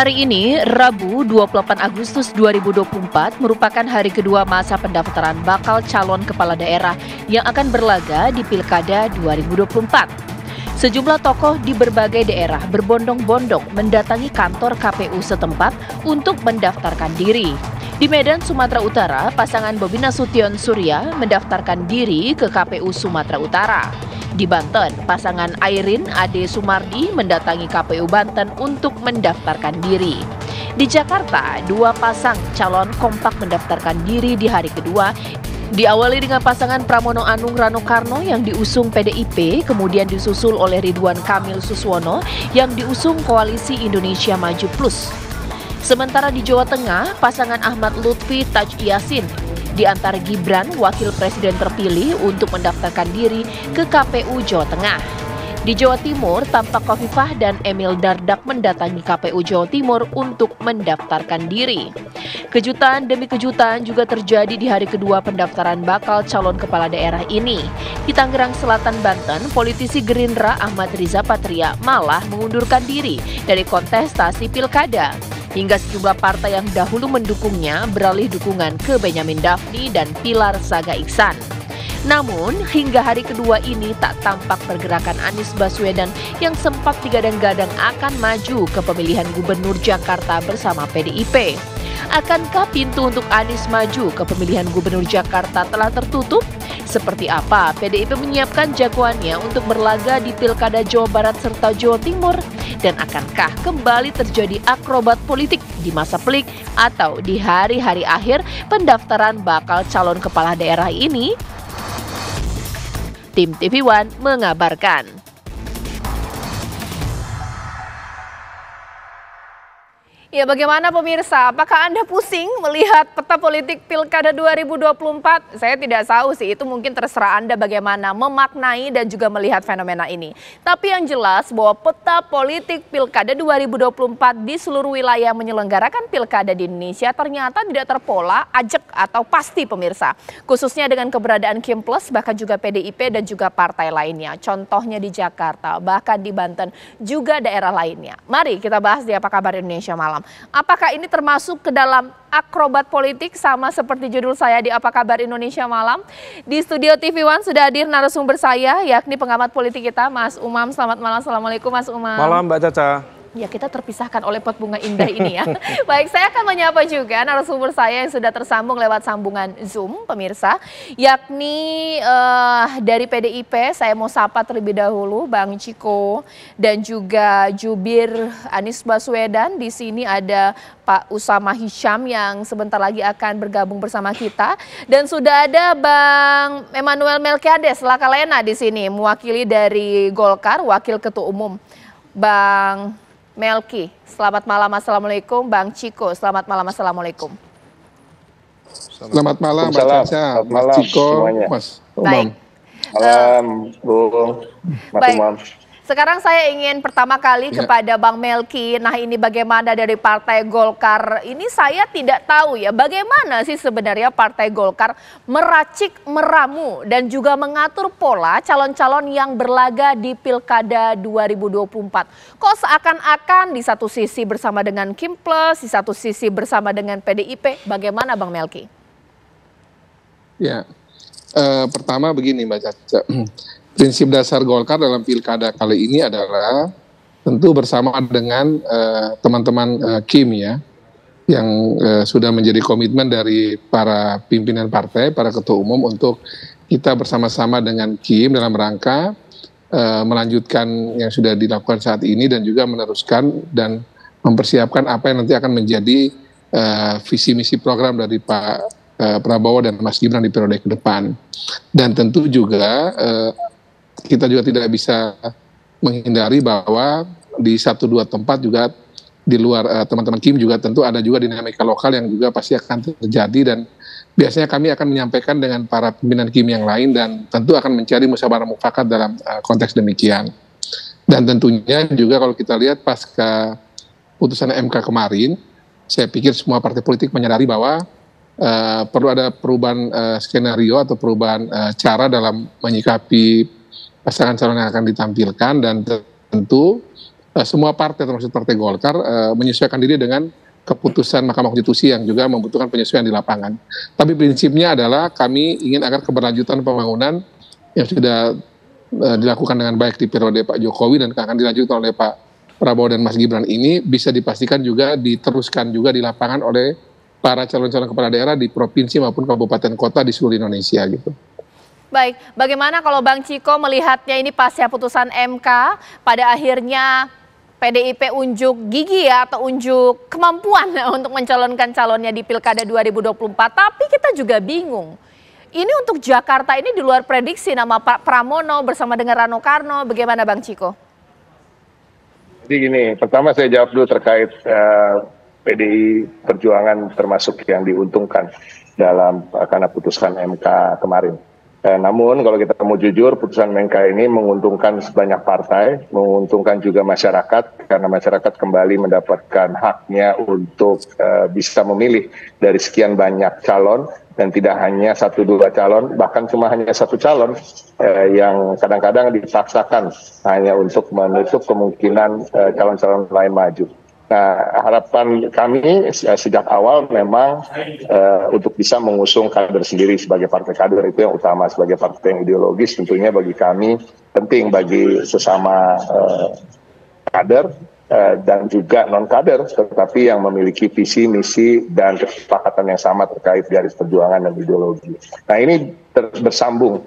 Hari ini, Rabu 28 Agustus 2024 merupakan hari kedua masa pendaftaran bakal calon kepala daerah yang akan berlaga di Pilkada 2024. Sejumlah tokoh di berbagai daerah berbondong-bondong mendatangi kantor KPU setempat untuk mendaftarkan diri. Di Medan, Sumatera Utara, pasangan Bobi Nasution Surya mendaftarkan diri ke KPU Sumatera Utara. Di Banten, pasangan Airin Ade Sumardi mendatangi KPU Banten untuk mendaftarkan diri. Di Jakarta, dua pasang calon kompak mendaftarkan diri di hari kedua. Diawali dengan pasangan Pramono Anung Rano Karno yang diusung PDIP, kemudian disusul oleh Ridwan Kamil Suswono yang diusung Koalisi Indonesia Maju Plus. Sementara di Jawa Tengah, pasangan Ahmad Lutfi Taj Yassin diantar Gibran, wakil presiden terpilih, untuk mendaftarkan diri ke KPU Jawa Tengah. Di Jawa Timur, tampak Khofifah dan Emil Dardak mendatangi KPU Jawa Timur untuk mendaftarkan diri. Kejutan demi kejutan juga terjadi di hari kedua pendaftaran bakal calon kepala daerah ini. Di Tangerang Selatan, Banten, politisi Gerindra Ahmad Riza Patria malah mengundurkan diri dari kontestasi pilkada. Hingga sejumlah partai yang dahulu mendukungnya beralih dukungan ke Benyamin Daphni dan Pilar Saga Iksan. Namun, hingga hari kedua ini tak tampak pergerakan Anies Baswedan yang sempat digadang-gadang akan maju ke pemilihan gubernur Jakarta bersama PDIP. Akankah pintu untuk Anies maju ke pemilihan gubernur Jakarta telah tertutup? Seperti apa PDIP menyiapkan jagoannya untuk berlaga di Pilkada Jawa Barat serta Jawa Timur? Dan akankah kembali terjadi akrobat politik di masa pelik atau di hari-hari akhir pendaftaran bakal calon kepala daerah ini? Tim TV One mengabarkan. Ya, bagaimana pemirsa? Apakah Anda pusing melihat peta politik Pilkada 2024? Saya tidak tahu sih, itu mungkin terserah Anda bagaimana memaknai dan juga melihat fenomena ini. Tapi yang jelas bahwa peta politik Pilkada 2024 di seluruh wilayah menyelenggarakan Pilkada di Indonesia ternyata tidak terpola, ajek atau pasti pemirsa. Khususnya dengan keberadaan Kim Plus, bahkan juga PDIP dan juga partai lainnya. Contohnya di Jakarta, bahkan di Banten, juga daerah lainnya. Mari kita bahas di Apa Kabar Indonesia Malam. Apakah ini termasuk ke dalam akrobat politik sama seperti judul saya di Apa Kabar Indonesia Malam? Di studio TV One sudah hadir narasumber saya, yakni pengamat politik kita, Mas Umam. Selamat malam, Assalamualaikum Mas Umam. Malam Mbak Caca. Ya, kita terpisahkan oleh pot bunga indah ini ya. Baik, saya akan menyapa juga narasumber saya yang sudah tersambung lewat sambungan Zoom, pemirsa. Yakni dari PDIP, saya mau sapa terlebih dahulu Bang Ciko dan juga Jubir Anies Baswedan. Di sini ada Pak Usama Hisham yang sebentar lagi akan bergabung bersama kita. Dan sudah ada Bang Emmanuel Melkiades Lakalena di sini, mewakili dari Golkar, Wakil Ketua Umum. Bang Melki, selamat malam, Assalamualaikum. Bang Ciko, selamat malam, Assalamualaikum. Selamat malam, Mbak Caca, Mas Ciko, semuanya. Mas Umam. Malam, Bung, Mas Umam. Sekarang saya ingin pertama kali kepada Bang Melki. Nah, ini bagaimana dari Partai Golkar? Ini saya tidak tahu ya, bagaimana sih sebenarnya Partai Golkar meracik, meramu, dan juga mengatur pola calon-calon yang berlaga di Pilkada 2024. Kok seakan-akan di satu sisi bersama dengan Kim Plus, di satu sisi bersama dengan PDIP. Bagaimana Bang Melki? Ya, pertama begini Mbak Caca. Prinsip dasar Golkar dalam pilkada kali ini adalah tentu bersama dengan teman-teman Kim ya, yang sudah menjadi komitmen dari para pimpinan partai, para ketua umum untuk kita bersama-sama dengan Kim dalam rangka melanjutkan yang sudah dilakukan saat ini dan juga meneruskan dan mempersiapkan apa yang nanti akan menjadi visi misi program dari Pak Prabowo dan Mas Gibran di periode ke depan. Dan tentu juga kita juga tidak bisa menghindari bahwa di satu dua tempat juga di luar teman-teman Kim juga tentu ada juga dinamika lokal yang juga pasti akan terjadi, dan biasanya kami akan menyampaikan dengan para pimpinan Kim yang lain dan tentu akan mencari musyawarah mufakat dalam konteks demikian. Dan tentunya juga kalau kita lihat pasca putusan MK kemarin, saya pikir semua partai politik menyadari bahwa perlu ada perubahan skenario atau perubahan cara dalam menyikapi pasangan calon yang akan ditampilkan, dan tentu semua partai termasuk Partai Golkar menyesuaikan diri dengan keputusan Mahkamah Konstitusi yang juga membutuhkan penyesuaian di lapangan. Tapi prinsipnya adalah kami ingin agar keberlanjutan pembangunan yang sudah dilakukan dengan baik di periode Pak Jokowi dan akan dilanjutkan oleh Pak Prabowo dan Mas Gibran ini bisa dipastikan juga diteruskan juga di lapangan oleh para calon-calon kepala daerah di provinsi maupun kabupaten kota di seluruh Indonesia gitu. Baik, bagaimana kalau Bang Ciko melihatnya ini pasca putusan MK pada akhirnya PDIP unjuk gigi ya atau unjuk kemampuan untuk mencalonkan calonnya di Pilkada 2024, tapi kita juga bingung. Ini untuk Jakarta ini di luar prediksi nama Pak Pramono bersama dengan Rano Karno, bagaimana Bang Ciko? Jadi gini, pertama saya jawab dulu terkait PDI Perjuangan termasuk yang diuntungkan dalam karena putusan MK kemarin. Namun kalau kita mau jujur, putusan MK ini menguntungkan sebanyak partai, menguntungkan juga masyarakat karena masyarakat kembali mendapatkan haknya untuk bisa memilih dari sekian banyak calon dan tidak hanya 1-2 calon, bahkan cuma hanya 1 calon yang kadang-kadang dipaksakan hanya untuk menutup kemungkinan calon-calon lain maju. Nah, harapan kami sejak awal memang untuk bisa mengusung kader sendiri sebagai partai kader itu yang utama, sebagai partai yang ideologis tentunya bagi kami penting bagi sesama kader dan juga non-kader, tetapi yang memiliki visi, misi, dan kesepakatan yang sama terkait garis perjuangan dan ideologi. Nah, ini bersambung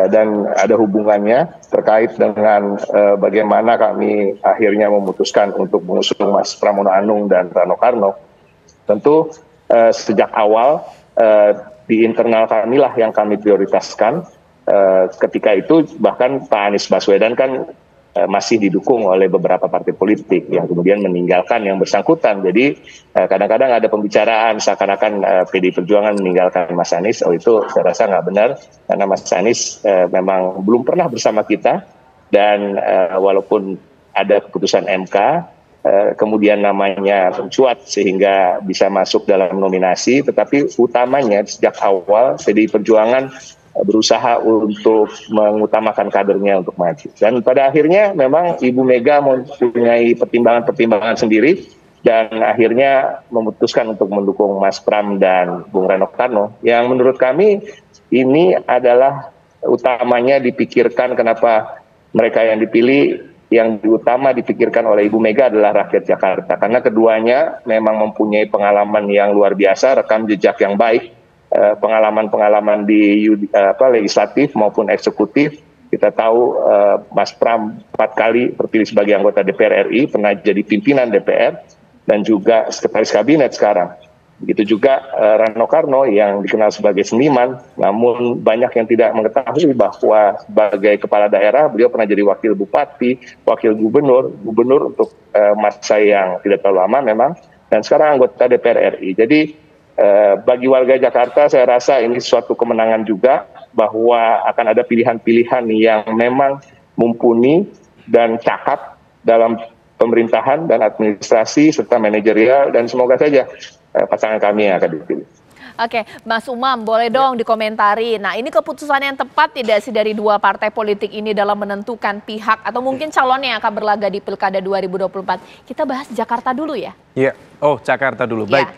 dan ada hubungannya terkait dengan bagaimana kami akhirnya memutuskan untuk mengusung Mas Pramono Anung dan Rano Karno. Tentu sejak awal di internal kamilah yang kami prioritaskan. Ketika itu bahkan Pak Anies Baswedan kan masih didukung oleh beberapa partai politik yang kemudian meninggalkan yang bersangkutan. Jadi kadang-kadang ada pembicaraan seakan-akan PDI Perjuangan meninggalkan Mas Anies. Oh, itu saya rasa nggak benar karena Mas Anies memang belum pernah bersama kita dan walaupun ada keputusan MK kemudian namanya mencuat sehingga bisa masuk dalam nominasi, tetapi utamanya sejak awal PDI Perjuangan berusaha untuk mengutamakan kadernya untuk maju. Dan pada akhirnya memang Ibu Mega mempunyai pertimbangan-pertimbangan sendiri dan akhirnya memutuskan untuk mendukung Mas Pram dan Bung Rano Karno. Yang menurut kami ini adalah utamanya dipikirkan kenapa mereka yang dipilih, yang utama dipikirkan oleh Ibu Mega adalah rakyat Jakarta. Karena keduanya memang mempunyai pengalaman yang luar biasa, rekam jejak yang baik, pengalaman-pengalaman di legislatif maupun eksekutif. Kita tahu Mas Pram 4 kali terpilih sebagai anggota DPR RI, pernah jadi pimpinan DPR dan juga sekretaris kabinet sekarang. Begitu juga Rano Karno yang dikenal sebagai seniman, namun banyak yang tidak mengetahui bahwa sebagai kepala daerah beliau pernah jadi wakil bupati, wakil gubernur untuk masa yang tidak terlalu lama memang, dan sekarang anggota DPR RI. Jadi bagi warga Jakarta saya rasa ini suatu kemenangan juga bahwa akan ada pilihan-pilihan yang memang mumpuni dan cakap dalam pemerintahan dan administrasi serta manajerial, dan semoga saja pasangan kami yang akan dipilih. Oke, Mas Umam, boleh dong dikomentari. Nah, ini keputusan yang tepat tidak sih dari 2 partai politik ini dalam menentukan pihak atau mungkin calon yang akan berlaga di Pilkada 2024? Kita bahas Jakarta dulu ya. Iya, Jakarta dulu. Ya. Baik.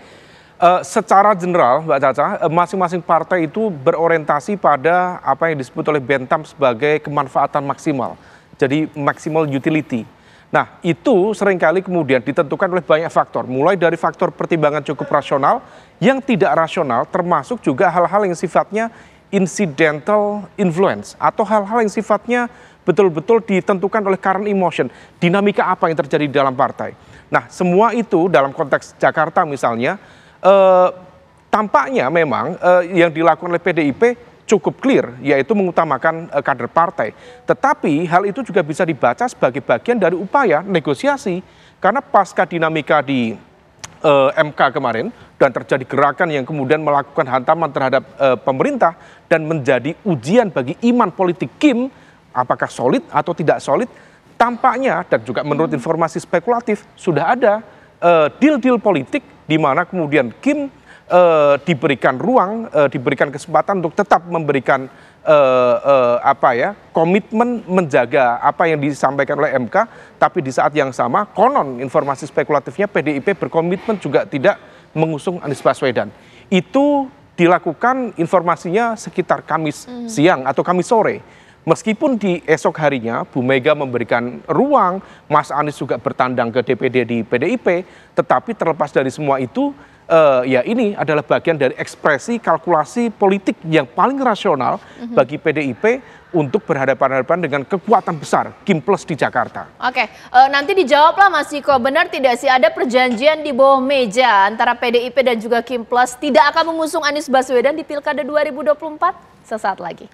Secara general, Mbak Caca, masing-masing partai itu berorientasi pada apa yang disebut oleh Bentham sebagai kemanfaatan maksimal. Jadi maximal utility. Nah, itu seringkali kemudian ditentukan oleh banyak faktor. Mulai dari faktor pertimbangan cukup rasional, yang tidak rasional, termasuk juga hal-hal yang sifatnya incidental influence. Atau hal-hal yang sifatnya betul-betul ditentukan oleh current emotion. Dinamika apa yang terjadi di dalam partai. Nah, semua itu dalam konteks Jakarta misalnya, tampaknya memang yang dilakukan oleh PDIP cukup clear, yaitu mengutamakan kader partai. Tetapi hal itu juga bisa dibaca sebagai bagian dari upaya negosiasi, karena pasca dinamika di MK kemarin dan terjadi gerakan yang kemudian melakukan hantaman terhadap pemerintah dan menjadi ujian bagi iman politik Kim, apakah solid atau tidak solid, tampaknya dan juga menurut informasi spekulatif sudah ada deal-deal politik di mana kemudian Kim diberikan ruang, diberikan kesempatan untuk tetap memberikan komitmen menjaga apa yang disampaikan oleh MK, tapi di saat yang sama konon informasi spekulatifnya PDIP berkomitmen juga tidak mengusung Anies Baswedan. Itu dilakukan informasinya sekitar Kamis siang atau Kamis sore. Meskipun di esok harinya Bu Mega memberikan ruang, Mas Anies juga bertandang ke DPD di PDIP, tetapi terlepas dari semua itu, ya ini adalah bagian dari ekspresi kalkulasi politik yang paling rasional bagi PDIP untuk berhadapan-hadapan dengan kekuatan besar Kim Plus di Jakarta. Oke, nanti dijawablah Mas Ciko, benar tidak sih ada perjanjian di bawah meja antara PDIP dan juga Kim Plus tidak akan mengusung Anies Baswedan di Pilkada 2024? Sesaat lagi.